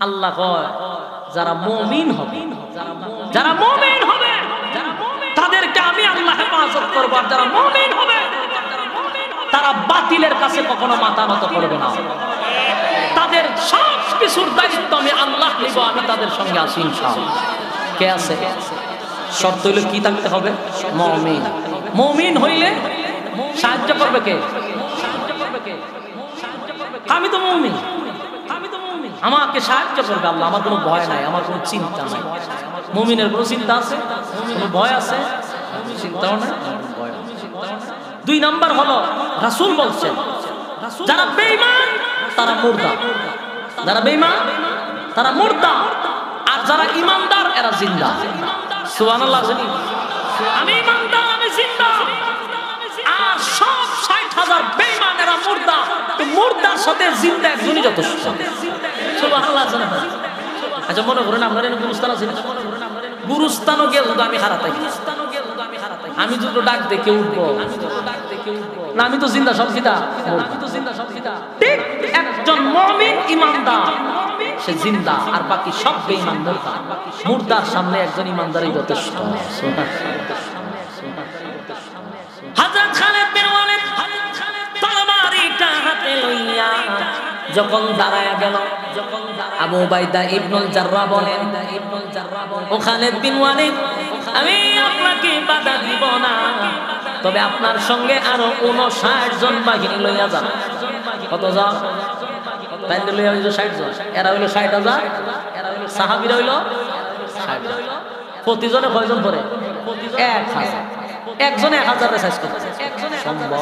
আল্লাহ কয় যারা মুমিন হবে, যারা মুমিন হবে তাদেরকে আমি আল্লাহ হেফাজত করব। আর যারা মুমিন হবে তারা বাতিলের কাছে কখনো মাথা নত করবে না। তাদের সব কিছুর দায়িত্ব আমি আল্লাহ নিব, আমি তাদের সঙ্গে আছি ইনশাআল্লাহ। কে আছে? শর্ত হইলে কি থাকতে হবে? মুমিন। মুমিন হইলে সাহায্য করবে কে? আমি তো মুমিন, আমাকে সাহায্য করবে আল্লাহ। আমার কোনো ভয় নাই, আমার কোনো চিন্তা নাই। মুমিনের কোনো চিন্তা আছে? কোনো ভয় আছে? চিন্তাও নাই, ভয় নাই। 2 নাম্বার হলো রাসূল বলছেন যারা বেঈমান তারা মুর্দা। যারা বেঈমান তারা মুর্দা, আর যারা ঈমানদার এরা জিন্দা। সুবহানাল্লাহ। আমি ঈমানদার, আমি জিন্দা। আর সব 60,000 বেঈমান এরা মুর্দা। তো মুর্দার সাথে জিন্দা একজনই যথেষ্ট। সুবহানাল্লাহ। আচ্ছা মনে করেন আপনার এখানে গুরুস্থান আছে, গুরুস্থানও গিয়ে যদি আমি হারাতাই, আমি যদি ডাক দেখে উঠবো না, আমি তো জিন্দা, সব জিন্দা। ঠিক একজন মুমিন ঈমানদার সে জিন্দা, আর বাকি সব বেঈমান মুর্দা। মুর্দার সামনে একজন ঈমানদারই যথেষ্ট। হযরত খালিদ বিন ওয়ালিদ তরবারিটা হাতে লইয়া যখন দাঁড়ায়া গেল, আবু উবাইদা ইবনুল জাররাহ বলেন, ও খালিদ বিন ওয়ালিদ, আমি আপনাকে বাধা দিব না, তবে আপনার সঙ্গে আরো 59 জন বাহিনী লইয়া যান। কত জন? তাইলে লইয়া হইল 60 জন। এরা হইল 60,000, সাহাবীরা হইল 60। প্রতিজনে কয়জন ধরে? 1000। একজনে 1000 রে সাইজ করতে সম্ভব,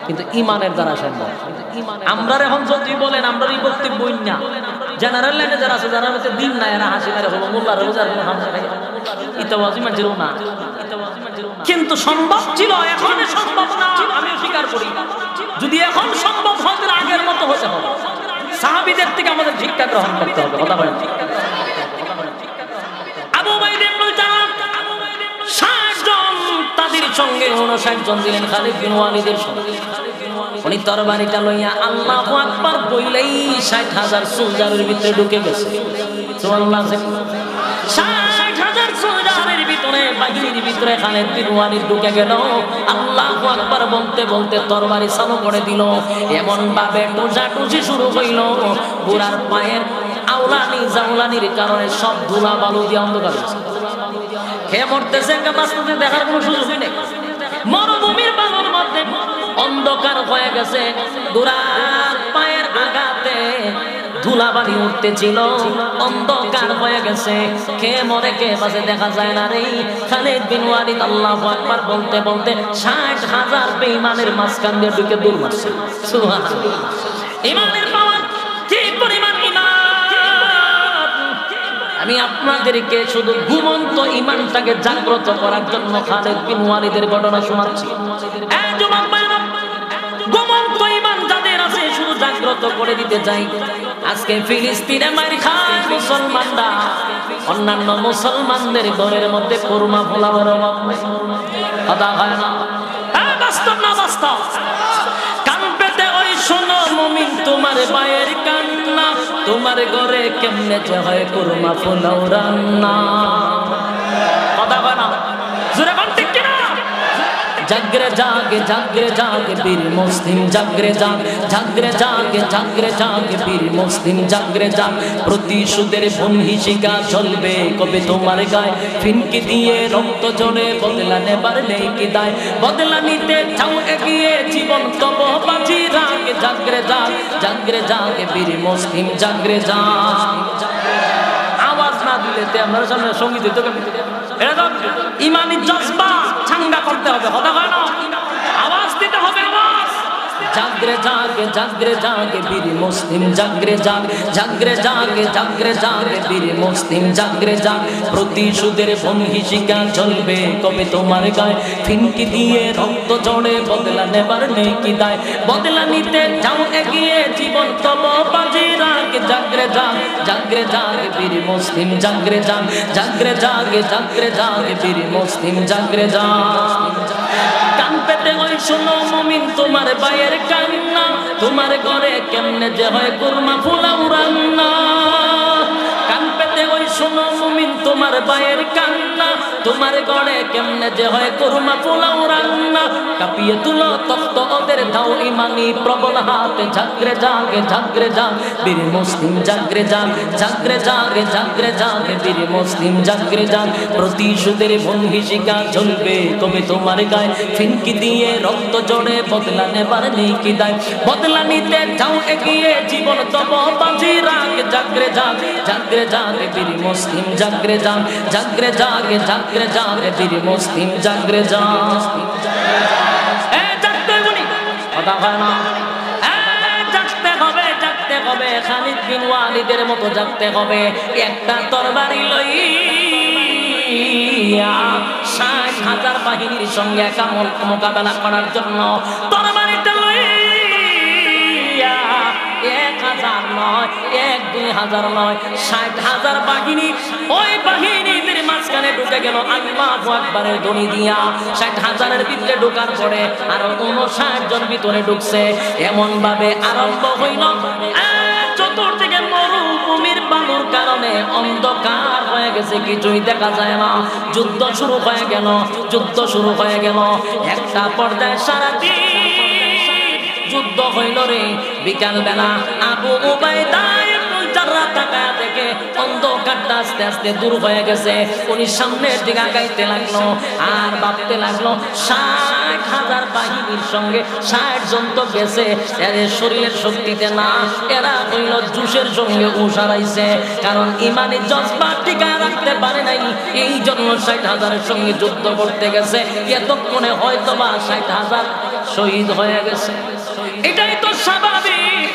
কিন্তু ঈমানের দ্বারা সম্ভব। আমরা এখন যদি বলেন আমরা এই বক্তব্য না, জেনারেল লাইনে যারা আছে, যারা হচ্ছে দিন না, এরা হাসি মারে হলো মোল্লার রোজার কোনো হামলা খাই ইতাওয়াজি মানজির না, কিন্তু সম্ভব ছিল, এখন সম্ভব না। আমিও স্বীকার করি, যদি এখন সম্ভব হয় তাহলে আগের মতো হতে হবে। সাহাবীদের থেকে আমাদের শিক্ষা গ্রহণ করতে হবে। কথা বলেন। আবু উবাইদা ইবনুল জাররাহ 60 জন, তাদের সঙ্গে 59 জন দিলেন খালিদ বিন ওয়ালিদের সঙ্গে। উনি তরবারিটা লইয়া আল্লাহু আকবার বইলেই 60,000 সোলজারের ভিতরে ঢুকে গেছে। সুবহানাল্লাহ। 60,000 সোলজারের ভিতরে, বাহিনীর ভিতরে খালিদ বিন ওয়ালিদ ঢুকে গেল। আল্লাহু আকবার বলতে বলতে তরবারি চালু করে দিল। এমন ভাবে টুজাটুজি শুরু হইল, বুড়ার পায়ের আউলানি জাউলানির কারণে সব ধুলা বালু দিয়ে অন্ধকার হয়েছে। খেয়ে মরতেছে, বাঁচতেছে, দেখার কোনো সুযোগই নেই। মরুভূমির বালুর মধ্যে অন্ধকার হয়ে গেছে, বুড়ার পায়ের আঘাতে ধুলাবালি উঠতেছিল, অন্ধকার হয়ে গেছে। খেয়ে মরে কে বাঁচে দেখা যায় না রে। খালিদ বিন ওয়ালিদ আল্লাহু আকবার বলতে বলতে 60,000 বেঈমানের মাঝখান দিয়ে ঢুকে দূর মারছে। সুবহানাল্লাহ। ঈমানের পাওয়ার কি পরিমাণ! ঈমান! আমি আপনাদেরকে শুধু ঘুমন্ত ঈমানটাকে জাগ্রত করার জন্য খালিদ বিন ওয়ালিদের ঘটনা শোনাচ্ছি। এই যুবক ভাইরা, ঘুমন্ত ঈমান যাদের আছে শুধু জাগ্রত করে দিতে চাই। আজকে ফিলিস্তিনে মার খায় মুসলমানরা, অন্যান্য মুসলমানদের ঘরের মধ্যে কুরমা ফলাবার অভাব নাই। কথা হয় না? হ্যাঁ, বাস্তব না বাস্তব? কান পেতে ওই শোনো মুমিন, তোমার পায়ের কান্না, তোমার ঘরে কেমনে যে হয় কুরমা পোলাও রান্না। কথা হয় না? জোরে বল, ঠিক কিনা? জাগরে জাগে জাগরে জাগে বীর মুসলিম, জাগরে জাগ জাগরে জাগে জাগরে জাগে বীর মুসলিম, জাগরে জাগ। প্রতিশোধের বনহিসিকা চলবে কবে তোমার গায়ে, ফিনকি দিয়ে রক্ত ঝরে বদলা নেবার নেই কি দায়। বদলা নিতে চাও এগিয়ে, জীবন তব বাজি রাগে, জাগরে জাগ জাগরে জাগে বীর মুসলিম, জাগরে জাগ। আওয়াজ না দিলে আপনার সামনে সঙ্গীত দিতে এরকম ইমানি জজবা চাঙ্গা করতে হবে। হতে হয় না, আওয়াজ দিতে হবে। আওয়াজ জাগরে জাগে জাগরে জাগে বীর মুসলিম, জাগরে জাগ জাগরে জাগে জাগরে জাগে বীর মুসলিম, জাগরে জাগ। প্রতিশোধের বনহিসিকা চলবে কবে তোমার গায়ে, ফিনকি দিয়ে রক্ত ঝরে বদলা নেবার নেই কি দায়। বদলা নিতে যাও এগিয়ে, জীবন তব বাজি রাগে, জাগরে জাগ জাগরে জাগে বীর মুসলিম, জাগরে জাগ জাগরে জাগে জাগরে জাগে বীর মুসলিম, জাগরে জাগ। কান পেতে ওই শোনো মুমিন, তোমার পায়ের কান্না, তোমার ঘরে কেমনে যে হয় কুরমা পোলাও রান্না। তোমার গড়ে কেমনে যে হয় কুরমা পোলাও রান্না কাঁপিয়ে তুলো তখ্ত ওদের দাও ইমানি প্রবল হাতে ঝাগরে জাগে বীর মুসলিম জাগরে জাগে বীর মুসলিম জাগরে জাগ প্রতিশোধের ভঙ্গিশিকা জ্বলবে তবে তোমার গায়ে ফিনকি দিয়ে রক্ত জড়ে বদলা নেবার নেই কি দায় বদলা নিতে যাও এগিয়ে জীবন তব বাজি রাখ জাগরে জাগে বীর মুসলিম জাগরে জাগে বীর মুসলিম জাগরে জাগ এ জাগতে বলি কথা হয় না জাগতে হবে খালিদ বিন ওয়ালিদের মতো জাগতে হবে একটা তরবারি লইয়া ৬০,০০০ বাহিনীর সঙ্গে একা মোকাবেলা করার জন্য তরবারিটা লইয়া ১,০০০ নয় ১-২,০০০ নয় ৬০,০০০ বাহিনী ওই বাহিনীদের মাঝখানে ঢুকে গেল আল্লাহু আকবারের ধ্বনি দিয়া ৬০,০০০-এর ভিতরে ঢোকার পরে আরো ৫৯ জন ভিতরে ঢুকছে এমন ভাবে আরম্ভ হইল চতুর্দিকে মরুভূমির বালুর কারণে অন্ধকার হয়ে গেছে কিছুই দেখা যায় না যুদ্ধ শুরু হয়ে গেল একটা পর্যায়ে সারাদিন যুদ্ধ হইল রে বিকাল বেলা আবু উবাইদা ইবনুল জাররাহ তাকায়া দেখে অন্ধকারটা আস্তে আস্তে দূর হয়ে গেছে উনি সামনের দিকে আগাইতে লাগলো আর ভাবতে লাগলো ৬০,০০০ বাহিনীর সঙ্গে ৬০ জন তো গেছে এদের শরীরের শক্তিতে না এরা হইল জুসের সঙ্গে উসারাইছে কারণ ইমানি জজবা টিকা রাখতে পারে নাই এই জন্য ৬০,০০০-এর সঙ্গে যুদ্ধ করতে গেছে এতক্ষণে হয়তো বা ৬০,০০০ শহীদ হয়ে গেছে এটাই তো স্বাভাবিক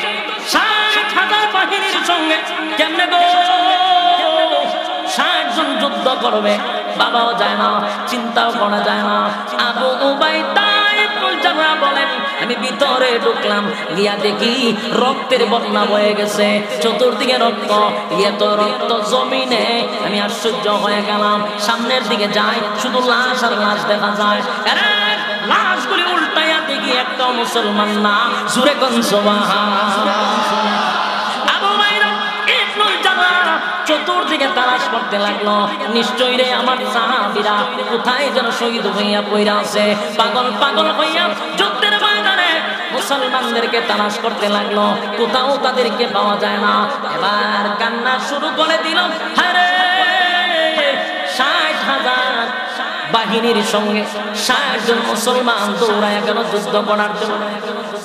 ৬০,০০০ বাহিনীর সঙ্গে কেমনে গো ৬০ জন যুদ্ধ করবে বাবাও যায় না চিন্তাও করা যায় না আবু উবাইদা ইবনুল জাররাহ বলেন আমি ভিতরে ঢুকলাম গিয়া দেখি রক্তের বন্যা বয়ে গেছে চতুর্দিকে রক্ত এত রক্ত জমিনে আমি আশ্চর্য হয়ে গেলাম সামনের দিকে যাই শুধু লাশ আর লাশ দেখা যায় লাশগুলি উল্টাইয়া দেখি একটা মুসলমান না জুরে কোন সুবহানাল্লাহ আবু উবাইদা ইবনুল জাররাহ চতুর্দিকে তালাশ করতে লাগলো নিশ্চয়ই রে আমার সাহাবীরা কোথায় যেন শহীদ হইয়া পইরা আছে পাগল হইয়া যুদ্ধের ময়দানে মুসলমানদেরকে তালাশ করতে লাগলো কোথাও তাদেরকে পাওয়া যায় না এবার কান্না শুরু করে দিল আরে ৬০,০০০ বাহিনীর সঙ্গে ৬০ জন মুসলমান দৌড়ায় গেল যুদ্ধ করার জন্য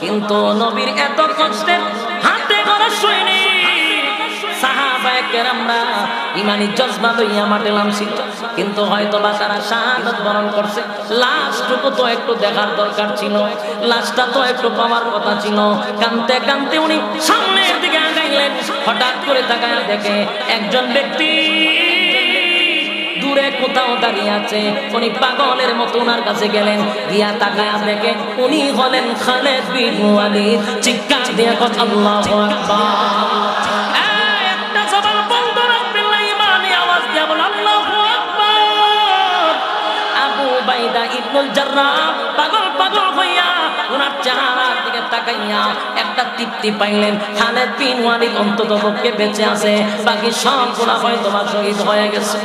কিন্তু নবীর এত কষ্টের হাতে গড়া সৈনিক সাহাবায়ে কেরামরা ইমানি জজবা লইয়া মাঠে নামছিল কিন্তু হয়তো বা তারা শাহাদাত বরণ করছে লাশটুকু তো একটু দেখার দরকার ছিল লাশটা তো একটু পাওয়ার কথা ছিল কাঁদতে কাঁদতে উনি সামনের দিকে আগাইলেন হঠাৎ করে তাকায়া দেখে একজন ব্যক্তি দূরে কোথাও দাঁড়িয়ে আছে উনি পাগলের মতো ওনার কাছে গেলেন গিয়া তাকায়া দেখে উনি হলেন খালিদ বিন ওয়ালিদ চিৎকার দিয়ে কথা আল্লাহু আকবার একটা জবান বন্ধ রাখবেন না ইমানি আওয়াজ দিয়ে বল আল্লাহু আকবার আবু উবাইদা ইবনুল জাররাহ পাগল হইয়া ওনার চেহারার দিকে তাকাইয়া একটা তৃপ্তি পাইলেন খালিদ বিন ওয়ালিদ অন্তত পক্ষে বেঁচে আছে বাকি সবগুলা হয়তো বা শহীদ হয়ে গেছে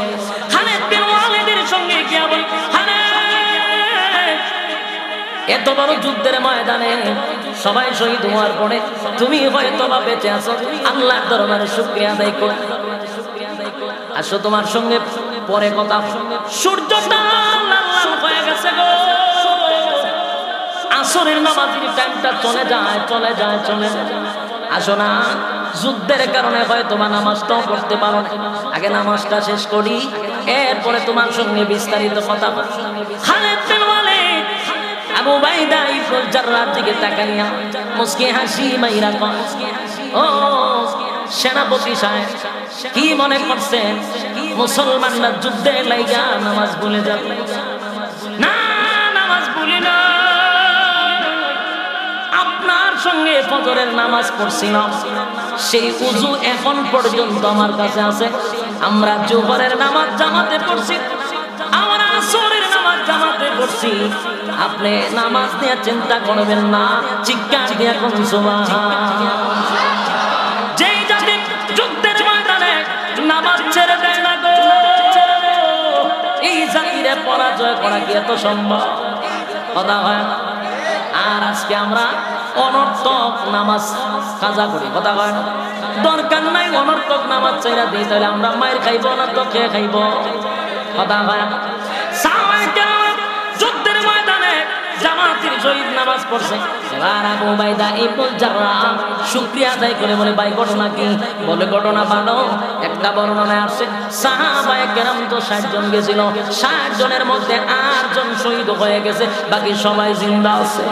খালিদ বিন ওয়ালিদের সঙ্গে কি বল এত বড় যুদ্ধের ময়দানে সবাই শহীদ হওয়ার পরে তুমি হয়তো বা বেঁচে আছো আল্লাহর দরবারে শুকরিয়া আদায় করো আসো তোমার সঙ্গে পরে কথা সূর্যটা লাল হয়ে গেছে গো আসরের নামাজের টাইমটা চলে যায় আসো না যুদ্ধের কারণে হয়তো বা নামাজটাও পড়তে পারো না আগে নামাজটা শেষ করি এরপরে তোমার সঙ্গে বিস্তারিত কথা বলবো খালিদ বিন ওয়ালিদ আবু উবাইদা ইবনুল জাররাহর দিকে তাকাইয়া মুস্কি হাসি মাইরা কয় ও সেনাপতি সাহেব কি মনে করছেন মুসলমানরা যুদ্ধে লাইগা নামাজ ভুলে যাবে না নামাজ ভুলি না আপনার সঙ্গে ফজরের নামাজ পড়ছিলাম সেই উযু এখন পর্যন্ত আমার কাছে আছে আমরা জোহরের নামাজ জামাতে পড়ছি আমরা আসরের নামাজ জামাতে পড়ছি আপনি নামাজ নিয়ে চিন্তা করবেন না চিৎকার দিয়ে কোন সুবহানাল্লাহ যেই জাতি যুদ্ধের ময়দানে নামাজ ছেড়ে দেয় না গো এই জাতিরে পরাজয় করা কি এত সম্ভব? কথা হয় না। আর আজকে আমরা অনর্থক নামাজ কাজা করি, কথা হয় না। দরকার নাই অনর্থক নামাজ চাইরা দিই, তাহলে আমরা মায়ের খাইব না তো কে খাইব? কথা হয় না। সাহাবায়ে কেরাম যুদ্ধের ময়দানে জামাতের শহীদ নামাজ পড়ছে। এবার আবু উবাইদা ইবনুল জাররাহ শুকরিয়া আদায় করে বলে, ভাই ঘটনা কি? বলে ঘটনা ভালো। একটা বর্ণনায় আসছে সাহাবায়ে কেরাম তো 60 জন গেছিল, 60 জনের মধ্যে 8 জন শহীদ হয়ে গেছে, বাকি সবাই জিন্দা আছে।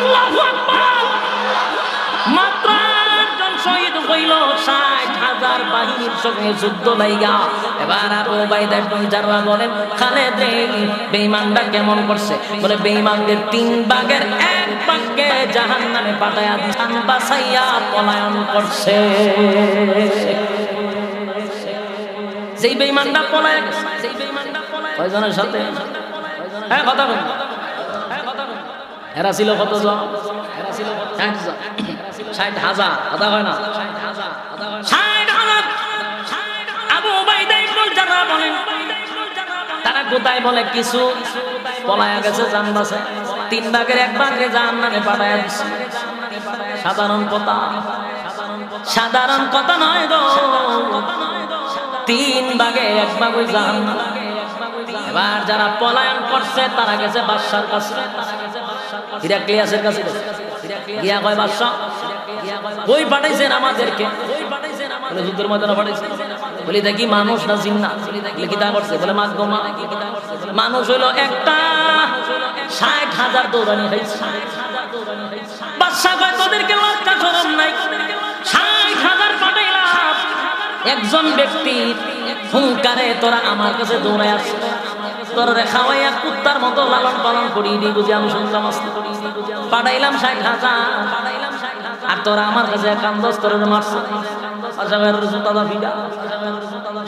আল্লাহু আকবার। মাত্র 8 জন শহীদ হইল 60,000 বাহিনীর সঙ্গে যুদ্ধ লাইগা। এবার আবু উবাইদা ইবনুল জাররাহ বলেন, খালেদ রে বেঈমানটা কেমন করছে? বলে বেঈমানদের 3 ভাগের 1 ভাগকে জাহান্নামে পাঠায়া জান বাঁচাইয়া পলায়ন করছে। যেই বেঈমানটা পলায় গেছে, সেই বেঈমানটা পলায় কয়জনের সাথে? হ্যাঁ কথা বল। এরা ছিল কতজন? এরা ছিল 60,000। কথা হয় না? 60,000। আবু উবাইদা ইবনুল জাররাহ বলেন, তারা কোথায়? বলে কিছু পলায়া গেছে জান বাঁচায়, 3 ভাগের 1 ভাগে জাহান্নামে পাঠায়া দিছে। সাধারণ কথা, সাধারণ কথা নয় গো। 3 ভাগে 1 ভাগ ওই জাহান্নাম। এবার যারা পলায়ন করছে তারা গেছে বাদশার কাছে, হিরাক্লিয়াসের কাছে গিয়া কয়, বাদশা কই পাঠাইছেন আমাদেরকে? বলে যুদ্ধের ময়দানে পাঠাইছে। বলি দেখি মানুষ না জিন্না? বলে কি তা করছে? বলে মাগমা মানুষ হইলো একটা, 60,000 দৌড়ানি হয়েছে। বাদশা কয়, তোদেরকে লজ্জা শরম নাই? 60,000 পাঠাইলাম, একজন ব্যক্তির হুঙ্কারে তোরা আমার কাছে দৌড়ায় আসছে। তোরা খাওয়াইয়া কুত্তার মতো লালন পালন করি দি, বুঝি আমি শুনলাম পাঠাইলাম 60,000, আর তোরা আমার কাছে কান্দস করে মারছে।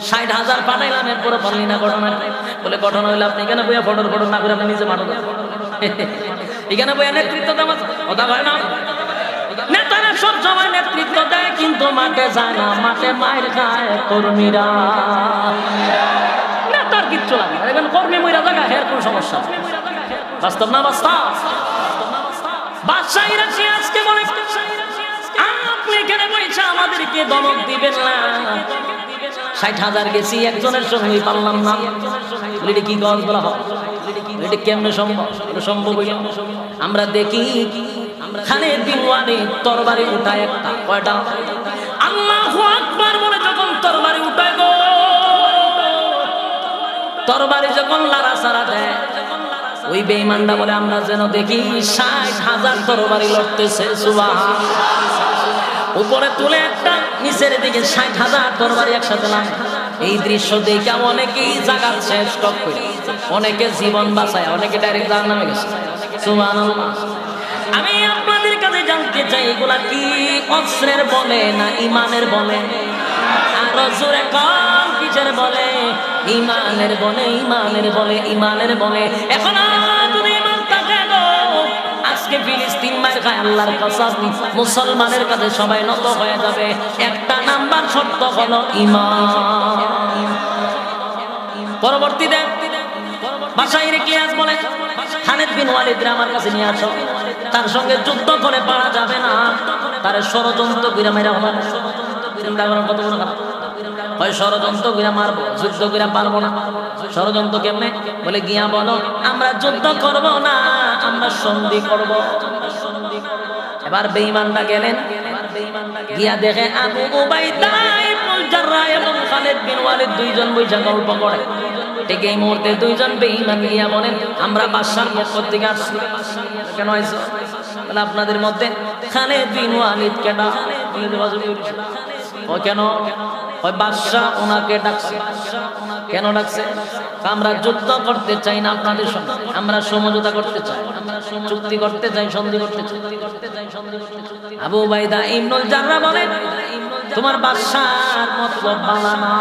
60,000 পাঠাইলাম, এরপরে পারলি না ঘটনা? বলে ঘটনা হইলে আপনি এখানে বইয়া ফটোর ফটো না করে আপনি নিজে মাঠে এখানে বইয়া নেতৃত্ব দেওয়া কথা হয় না। নেতারা সব সময় নেতৃত্ব দেয়, কিন্তু মাঠে যায় না, মাঠে মায়ের খায় কর্মীরা। নেতার কিচ্ছু লাগে না, এখন কর্মী মইরা জায়গা হের কোন সমস্যা? বাস্তব না বাস্তব? বাদশাহ ইরাকি আজকে বলে, আপনি এখানে বইসা আমাদেরকে দমক দিবেন না। 60,000 গেছি, একজনের সঙ্গেই পারলাম না। বলি কি গজ বলা হয়? এটা কেমনে সম্ভব? সম্ভব হইল আমরা দেখি খালিদ বিন ওয়ালিদ তরবারি উঠায় একটা, কয়টা? আল্লাহু আকবার বলে যখন তরবারি উঠায় গো, তরবারি যখন লাড়াচাড়া দেয়, ওই বেঈমানটা বলে আমরা যেন দেখি 60,000 তরবারি লড়তেছে। সুবহানাল্লাহ। উপরে তুলে একটা, নিচের দিকে 60,000 তরবারি একসাথে নামে। এই দৃশ্য দেখে অনেকেই জাগাত শেষ স্টপ করে, অনেকে জীবন বাঁচায়, অনেকে ডাইরেক্ট জাহান্নামে গেছে। সুবহানাল্লাহ। আমি আপনাদের কাছে জানতে চাই, এগুলা কি অস্ত্রের বলে না ইমানের বলে? আর জোরে কম কিসের বলে? ইমানের বলে, ইমানের বলে, ইমানের বলে। এখন যদি ইমান থাকে গো, আজকে ফিলিস্তিন মার খায়, আল্লাহর কসম মুসলমানের কাছে সবাই নত হয়ে যাবে। একটা নাম্বার শর্ত হলো ঈমান। পরবর্তীতে বাদশা হিরাক্লিয়াস বলে, খালিদ বিন ওয়ালিদরে আমার কাছে নিয়ে আসো, তার সঙ্গে যুদ্ধ করে পারা যাবে না, তার ষড়যন্ত্র করে মেরা হবে। চিন্তা করেন কত বড় খারাপ হয়। ষড়যন্ত্র করে মারবো, যুদ্ধ করে পারবো না। ষড়যন্ত্র কেমনে? বলে গিয়া বলো আমরা যুদ্ধ করব না, আমরা সন্ধি করব। এবার বেঈমানরা গেলেন, গিয়া দেখে আবু উবাইদা ইবনুল জাররাহ এবং খালিদ বিন ওয়ালিদ দুইজন বৈশা গল্প করে। ঠিক এই মুহূর্তে দুইজন বেঈমান গিয়া বলেন, আমরা বাদশার পক্ষ থেকে আসছি। কেন আইছো? বলে আপনাদের মধ্যে খালিদ বিন ওয়ালিদ কেডা? ও কেন? ওই বাদশাহ ওনাকে ডাকছে। কেন ডাকছে? আমরা যুদ্ধ করতে চাই না আপনাদের সঙ্গে, আমরা সমঝোতা করতে চাই, চুক্তি করতে চাই, সন্ধি করতে চাই। আবু উবাইদা ইবনুল জাররাহ বলেন, তোমার বাদশার মতলব ভালো না।